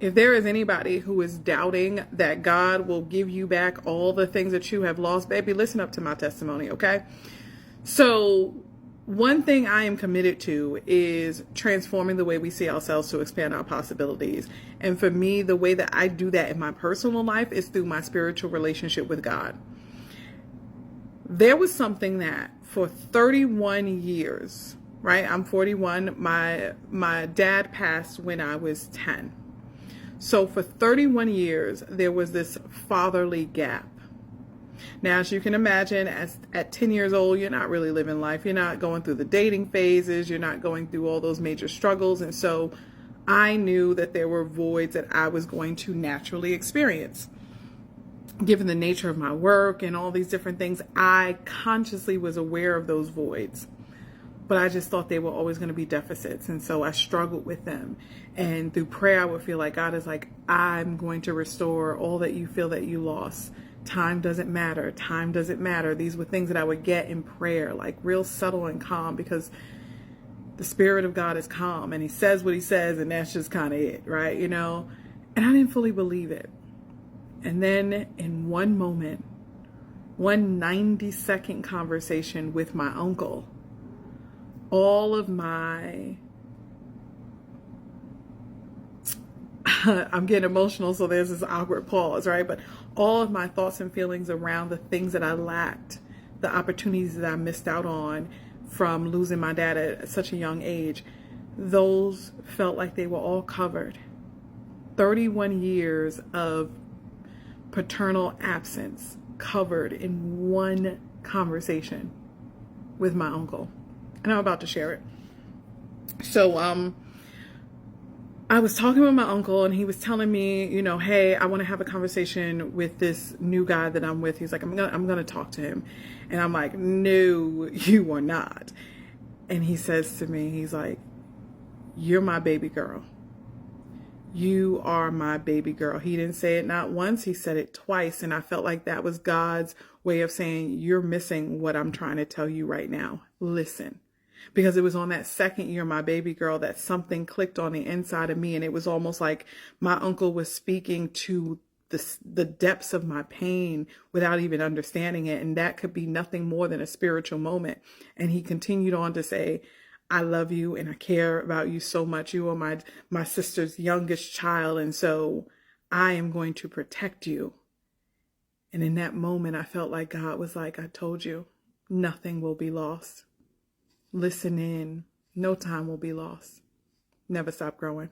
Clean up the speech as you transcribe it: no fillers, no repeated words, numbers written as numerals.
If there is anybody who is doubting that God will give you back all the things that you have lost, baby, listen up to my testimony, okay? So, one thing I am committed to is transforming the way we see ourselves to expand our possibilities. And for me, the way that I do that in my personal life is through my spiritual relationship with God. There was something that for 31 years, right? I'm 41. My dad passed when I was 10. So for 31 years, there was this fatherly gap. Now, as you can imagine, at 10 years old, you're not really living life. You're not going through the dating phases. You're not going through all those major struggles. And so I knew that there were voids that I was going to naturally experience. Given the nature of my work and all these different things, I consciously was aware of those voids. But I just thought they were always going to be deficits. And so I struggled with them. And through prayer, I would feel like God is like, I'm going to restore all that you feel that you lost. Time doesn't matter. Time doesn't matter. These were things that I would get in prayer, like real subtle and calm, because the Spirit of God is calm and he says what he says, and that's just kind of it, right? You know, and I didn't fully believe it. And then in one moment, one 90-second conversation with my uncle, all of my, I'm getting emotional, so there's this awkward pause, right? But all of my thoughts and feelings around the things that I lacked, the opportunities that I missed out on from losing my dad at such a young age, those felt like they were all covered. 31 years of paternal absence covered in one conversation with my uncle. And I'm about to share it. So, I was talking with my uncle and he was telling me, you know, hey, I want to have a conversation with this new guy that I'm with. He's like, I'm going to talk to him. And I'm like, no, you are not. And he says to me, he's like, you're my baby girl. You are my baby girl. He didn't say it not once, he said it twice. And I felt like that was God's way of saying, you're missing what I'm trying to tell you right now. Listen. Because it was on that second year, my baby girl, that something clicked on the inside of me. And it was almost like my uncle was speaking to the depths of my pain without even understanding it. And that could be nothing more than a spiritual moment. And he continued on to say, I love you and I care about you so much. You are my sister's youngest child. And so I am going to protect you. And in that moment, I felt like God was like, I told you, nothing will be lost. Listen in. No time will be lost. Never stop growing.